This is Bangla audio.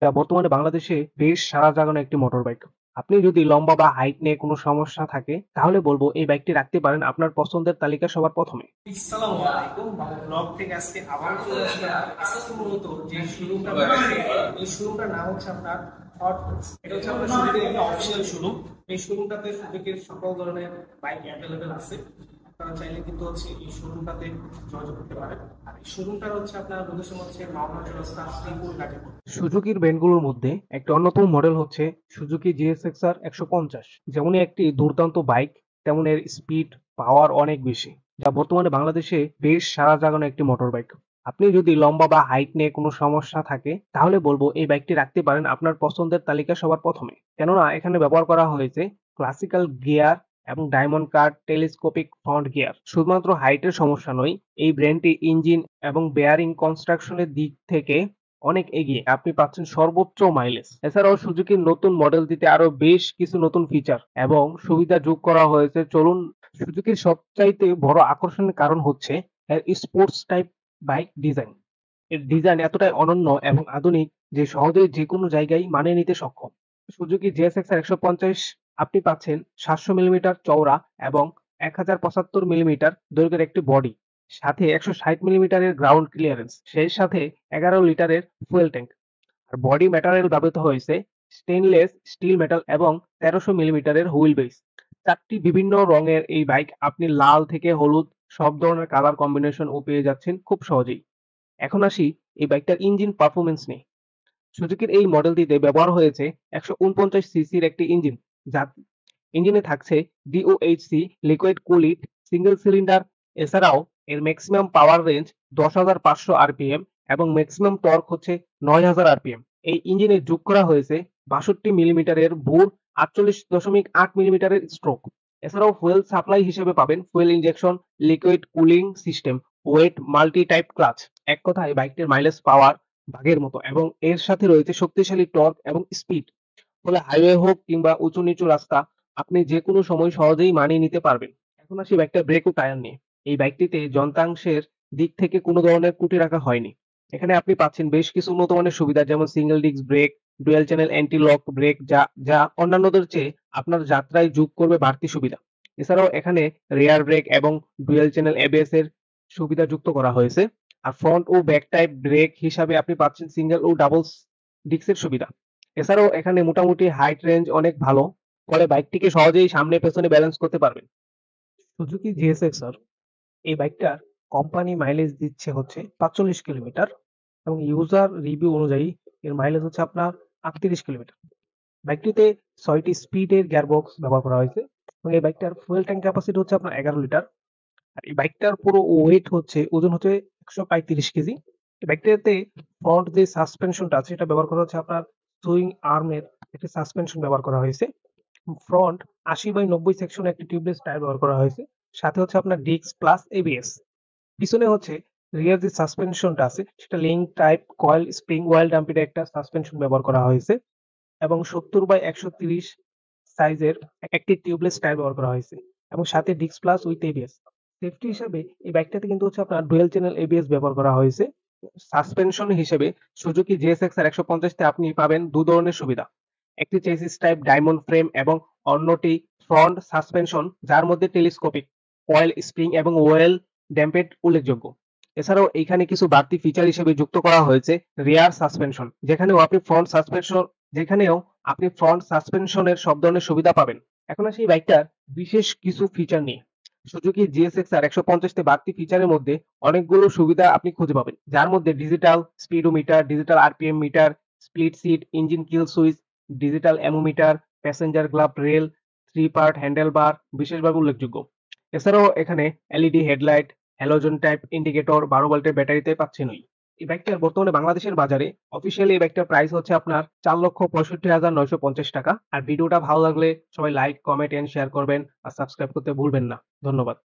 যা বর্তমানে বাংলাদেশে বেশ সাড়া জাগানো একটি মোটরবাইক। আপনি যদি লম্বা বা হাইট নিয়ে কোনো সমস্যা থাকে তাহলে বলবো এই বাইকটি রাখতে পারেন আপনার পছন্দের তালিকা সবার প্রথমে। আসসালামু আলাইকুম, ব্লগ থেকে আজকে আবার চলে আসলাম। আজকে মূলত যে শোরুমটা রয়েছে এই শোরুমটার নাম হচ্ছে আপনার হট হুইলস। এটা হচ্ছে আপনার সুজুকির একটা অফিসিয়াল শোরুম। এই শোরুমটাতে সুজুকির সকল ধরনের বাইক অ্যাভেলেবেল আছে। আপনারা চাইলে কিন্তু হচ্ছে এই শোরুমটাতে যোগাযোগ করতে পারেন। আর এই শোরুমটার হচ্ছে আপনার লোকেশন হচ্ছে মাওনা চৌরাস্তা শ্রীপুর গাজীপুর। সুজুকির ব্র্যান্ডগুলোর মধ্যে একটা অন্যতম মডেল হচ্ছে সুজুকি জিএসএক্সআর 150। যেমনই একটি দুর্দান্ত বাইক, তেমন এর স্পিড, পাওয়ার অনেক বেশি, যা বর্তমানে বাংলাদেশে বেশ সাড়া জাগানো একটি মোটরবাইক। আপনি যদি লম্বা বা হাইট নিয়ে কোনো সমস্যা থাকে তাহলে বলবো এই বাইকটি রাখতে পারেন আপনার পছন্দের তালিকা সবার প্রথমে। কেননা এখানে ব্যবহার করা হয়েছে ক্লাসিক্যাল গিয়ার এবং diamond cut telescopic front gear. শুধুমাত্র হাইটের সমস্যা নয়, এই ব্র্যান্ডটি ইঞ্জিন এবং বেয়ারিং কনস্ট্রাকশনের দিক থেকে অনেক এগিয়ে। আপনি পাচ্ছেন সর্বোচ্চ মাইলেজ। এছাড়াও সুজুকির নতুন মডেল দিতে আরো বেশ কিছু নতুন ফিচার এবং সুবিধা যোগ করা হয়েছে। চলুন, সুজুকির সবচাইতে বড় আকর্ষণের কারণ হচ্ছে এর স্পোর্টস টাইপ বাইক ডিজাইন। এর ডিজাইন এতটাই অনন্য এবং আধুনিক যে সহজেই যে কোনো জায়গায় মানিয়ে নিতে সক্ষম। সুজুকি জিএসএক্সআর 150 আপনি পাচ্ছেন 700 মিলিমিটার চওড়া এবং 1075 মিলিমিটার দৈর্ঘ্যের একটি বডি, সাথে 160 মিলিমিটারের গ্রাউন্ড ক্লিয়ারেন্স, সেই সাথে 11 লিটারের ফুয়েল ট্যাঙ্ক। আর বডি ম্যাটেরিয়াল ব্যবহৃত হয়েছে স্টেইনলেস স্টিল মেটাল এবং 1300 মিলিমিটারের হুইল বেস। 4টি বিভিন্ন রঙের এই বাইক আপনি লাল থেকে হলুদ সব ধরনের কালার কম্বিনেশন ও পেয়ে যাচ্ছেন খুব সহজেই। এখন আসি এই বাইকটার ইঞ্জিন পারফরমেন্স নিয়ে। সুজুকির এই মডেলটিতে ব্যবহার হয়েছে 149 সিসির একটি ইঞ্জিন, যা ইঞ্জিনে থাকছে ডিওএইচসি লিকুইড কুলিড সিঙ্গেল সিলিন্ডার। এছাড়াও এর ম্যাক্সিমাম পাওয়ার রেঞ্জ 10,500 আরপিএম এবং ম্যাক্সিমাম টর্ক হচ্ছে 9,000 আরপিএম। এই ইঞ্জিনে যোগ করা হয়েছে 62 মিলিমিটারের বুর, 48.8 মিলিমিটারের স্ট্রোক। এছাড়াও ফুয়েল সাপ্লাই হিসেবে পাবেন fuel injection, liquid cooling system, wet multi type clutch. এক কথায় বাইকটির মাইলেজ পাওয়ার বাঘের মতো এবং এর সাথে রয়েছে শক্তিশালী টর্ক এবং স্পিড। ফলে হাইওয়ে হোক কিংবা উঁচু নিচু রাস্তা আপনি যে কোনো সময় সহজেই মানিয়ে নিতে পারবেন। এখন আসি বাইকটার ব্রেক ও টায়ার নিয়ে। এই বাইকটিতে যন্ত্রাংশের দিক থেকে কোনো ধরনের ত্রুটি রাখা হয়নি। এখানে আপনি পাচ্ছেন বেশ কিছু উন্নত মানের সুবিধা, যেমন single disc brake, dual channel anti lock brake, যা যা অন্যান্যদের চেয়ে আপনার যাত্রায় যোগ করবে বাড়তি সুবিধা। এছাড়াও এখানে রেয়ার ব্রেক এবং ডুয়াল চ্যানেল এবিএস এর সুবিধা যুক্ত করা হয়েছে। আর ফ্রন্ট ও ব্যাক টাইপ ব্রেক হিসাবে আপনি পাচ্ছেন সিঙ্গেল ও ডাবল ডিস্কের সুবিধা। এছাড়াও এখানে মোটামুটি হাইট রেঞ্জ অনেক ভালো, ফলে বাইকটিকে সহজেই সামনে পেছনে ব্যালেন্স করতে পারবেন। সুজুকি জিএসএক্সআর এই বাইকটার কোম্পানি মাইলেজ দিচ্ছে হচ্ছে 45 কিলোমিটার এবং ইউজার রিভিউ অনুযায়ী এর মাইলেজ হচ্ছে আপনার 38 কিলোমিটার। বাইকটিতে 6টি স্পিডের গিয়ারবক্স ব্যবহার করা হয়েছে এবং এই বাইকটার ফুয়েল ট্যাঙ্ক ক্যাপাসিটি হচ্ছে আপনার 11 লিটার। আর এই বাইকটার পুরো ওজন হচ্ছে 135 কেজি। এই বাইকটাতে ফ্রন্ট যে সাসপেনশনটা আছে সেটা ব্যবহার করা হচ্ছে আপনার সুইং আর্মের একটি সাসপেনশন ব্যবহার করা হয়েছে। ফ্রন্ট 80/90 সেকশনে একটি টিউবলেস টায়ার ব্যবহার করা হয়েছে, সাথে হচ্ছে আপনার ডিস্ক প্লাস এবিএস। পিছনে হচ্ছে রিয়ার যে সাসপেনশনটা আছে সেটা link type coil spring oil ডাম্পির একটা সাসপেনশন ব্যবহার করা হয়েছে এবং 70/130 সাইজের একটি টিউবলেস টায়ার ব্যবহার করা হয়েছে এবং সাথে disc plus with ABS. Safety হিসাবে এই বাইকটাতে কিন্তু হচ্ছে আপনার ডুয়াল চ্যানেল এবিএস ব্যবহার করা হয়েছে। সাসপেনশন হিসেবে সুজুকি জিএসএক্সআর 150 তে আপনি পাবেন দু ধরনের সুবিধা। একটি চেসিস টাইপ ডায়মন্ড ফ্রেম এবং অন্যটি ফ্রন্ট সাসপেনশন, যার মধ্যে টেলিস্কোপিক কয়েল স্প্রিং এবং ওয়েল ড্যাম্পেড উল্লেখযোগ্য। এছাড়াও এইখানে কিছু বাড়তি ফিচার হিসেবে যুক্ত করা হয়েছে রিয়ার সাসপেনশন, যেখানেও আপনি ফ্রন্ট সাসপেনশনের সব ধরনের সুবিধা পাবেন। এখন আসি এই বাইকটার বিশেষ কিছু ফিচার নিয়ে। সুজুকি জিএসএক্সআর 150 তে বাড়তি ফিচারের মধ্যে অনেকগুলো সুবিধা আপনি খুঁজে পাবেন, যার মধ্যে digital speedometer, digital RPM meter, split seat engine kill switch, digital ammeter, passenger glove rail, 3 part handle bar বিশেষভাবে উল্লেখযোগ্য। এছাড়াও এখানে LED headlight, halogen type indicator, 12 ভোল্টের ব্যাটারিতে পাচ্ছেনই। এই বাইকটার বর্তমানে বাংলাদেশের বাজারে অফিসিয়ালি এই বাইকটার প্রাইস হচ্ছে আপনার 4,65,950 টাকা। আর ভিডিওটা ভালো লাগলে সবাই লাইক, কমেন্ট এন্ড শেয়ার করবেন আর সাবস্ক্রাইব করতে ভুলবেন না। ধন্যবাদ।